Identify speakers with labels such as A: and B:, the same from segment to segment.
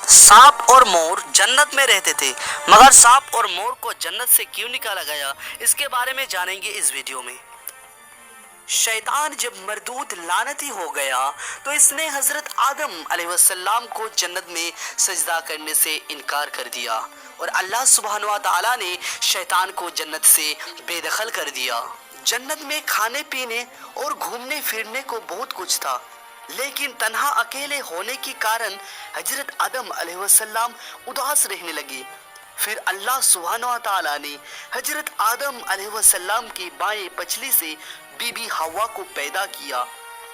A: सांप और मोर जन्नत में रहते थे, मगर सांप और मोर को जन्नत से क्यों निकाला गया, इसके बारे में जानेंगे इस वीडियो में। शैतान जब मरदूद लानती हो गया तो इसने हजरत आदम अलैहिस्सलाम को जन्नत में सजदा करने से इनकार कर दिया और अल्लाह सुब्हानहू व तआला ने शैतान को जन्नत से बेदखल कर दिया। जन्नत में खाने पीने और घूमने फिरने को बहुत कुछ था, लेकिन तन्हा अकेले होने के कारण हजरत आदम अलैहिस्सलाम उदास रहने लगे। फिर अल्लाह सुब्हानहू व तआला ने हजरत आदम अलैहिस्सलाम की बाएं पछली से बीबी हवा को पैदा किया।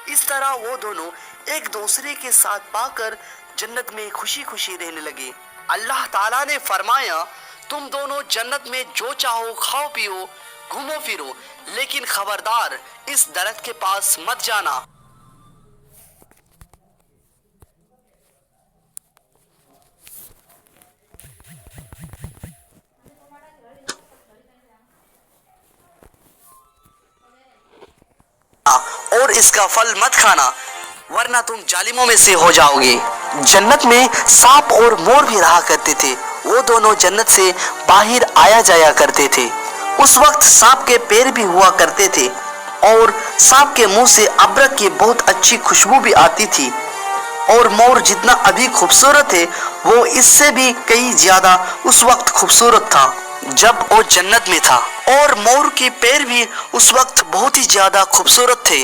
A: इस तरह वो दोनों एक दूसरे के साथ पाकर जन्नत में खुशी खुशी रहने लगे। अल्लाह ताला ने फरमाया, तुम दोनों जन्नत में जो चाहो खाओ पियो घूमो फिरो, लेकिन खबरदार इस दरख्त के पास मत जाना। और इसका फल मत खाना, वरना तुम जालिमों में से हो जाओगे। जन्नत में सांप और मोर भी रहा करते थे। वो दोनों जन्नत से बाहर आया जाया करते थे। उस वक्त सांप के पैर भी हुआ करते थे और सांप के मुंह से अबरक की बहुत अच्छी खुशबू भी आती थी। और मोर जितना अभी खूबसूरत है, वो इससे भी कई ज्यादा उस वक्त खूबसूरत था जब वो जन्नत में था। और मोर के पैर भी उस वक्त बहुत ही ज्यादा खूबसूरत थे।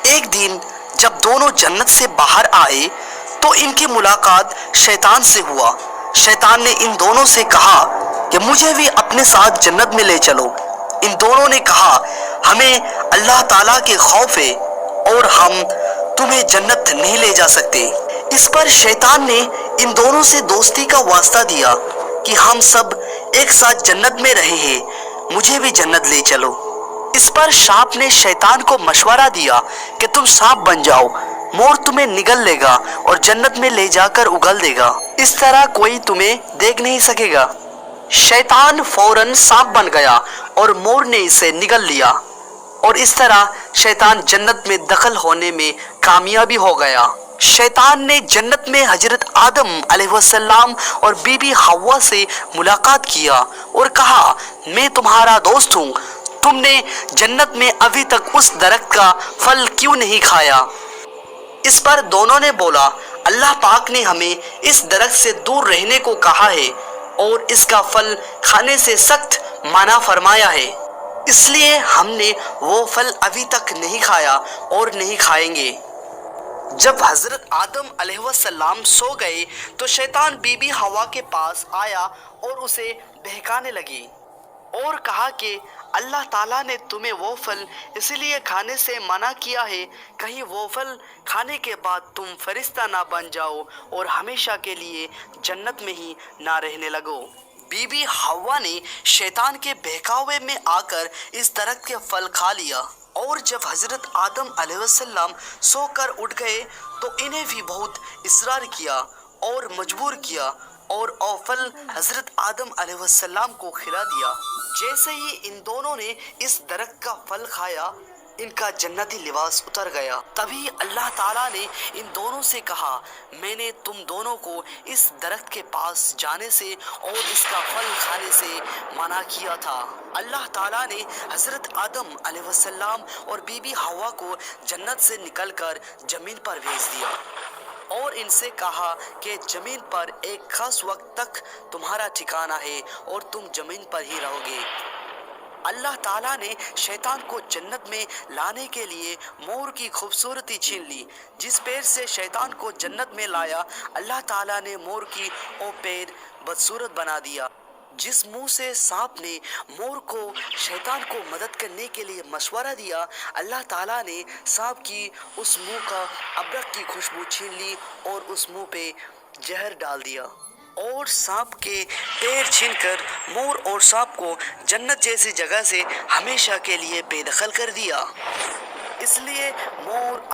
A: एक दिन जब दोनों जन्नत से बाहर आए तो इनकी मुलाकात शैतान से हुआ। शैतान ने इन दोनों से कहा कि मुझे भी अपने साथ जन्नत में ले चलो। इन दोनों ने कहा, हमें अल्लाह ताला के खौफ है और हम तुम्हें जन्नत नहीं ले जा सकते। इस पर शैतान ने इन दोनों से दोस्ती का वास्ता दिया कि हम सब एक साथ जन्नत में रहे हैं, मुझे भी जन्नत ले चलो। इस पर सांप ने शैतान को मशवरा दिया कि तुम सांप बन जाओ, मोर तुम्हें निगल लेगा और जन्नत में ले जाकर उगल देगा। इस तरह कोई तुम्हें देख नहीं सकेगा। शैतान फौरन सांप बन गया और मोर ने इसे निगल लिया और इस तरह शैतान जन्नत में दखल होने में कामयाबी हो गया। शैतान ने जन्नत में हजरत आदम अलैहिस्सलाम और बीबी हवा से मुलाकात किया और कहा, मैं तुम्हारा दोस्त हूँ, तुमने जन्नत में अभी तक उस दरख्त का फल क्यों नहीं खाया। इस पर दोनों ने बोला, अल्लाह पाक ने हमें इस दरख्त से दूर रहने को कहा है और इसका फल खाने से सख्त मना फरमाया है, इसलिए हमने वो फल अभी तक नहीं खाया और नहीं खाएंगे। जब हजरत आदम अलैहिस्सलाम सो गए तो शैतान बीबी हवा के पास आया और उसे बहकाने लगी और कहा कि अल्लाह ताला ने तुम्हें वो फल इसलिए खाने से मना किया है, कहीं वो फल खाने के बाद तुम फरिश्ता ना बन जाओ और हमेशा के लिए जन्नत में ही ना रहने लगो। बीबी हवा ने शैतान के बहकावे में आकर इस दरख्त के फल खा लिया और जब हजरत आदम अलैहिस्सलाम सोकर उठ गए तो इन्हें भी बहुत इसरार किया और मजबूर किया और फल हजरत आदम अलैहिस्सलाम को खिला दिया। जैसे ही इन दोनों ने इस दरख्त का फल खाया, इनका जन्नती लिबास उतर गया। तभी अल्लाह ताला ने इन दोनों से कहा, मैंने तुम दोनों को इस दरख्त के पास जाने से और इसका फल खाने से मना किया था। अल्लाह ताला ने हजरत आदम अलैहिस्सलाम और बीबी हवा को जन्नत से निकलकर जमीन पर भेज दिया और इनसे कहा कि जमीन पर एक खास वक्त तक तुम्हारा ठिकाना है और तुम जमीन पर ही रहोगे। अल्लाह ताला ने शैतान को जन्नत में लाने के लिए मोर की खूबसूरती छीन ली। जिस पैर से शैतान को जन्नत में लाया, अल्लाह ताला ने मोर की वो पैर बदसूरत बना दिया। जिस मुंह से सांप ने मोर को शैतान को मदद करने के लिए मशवरा दिया, अल्लाह ताला ने सांप की उस मुंह का अबरक की खुशबू छीन ली और उस मुंह पे जहर डाल दिया और सांप के पैर छीनकर मोर और सांप को जन्नत जैसी जगह से हमेशा के लिए बेदखल कर दिया। इसलिए मोर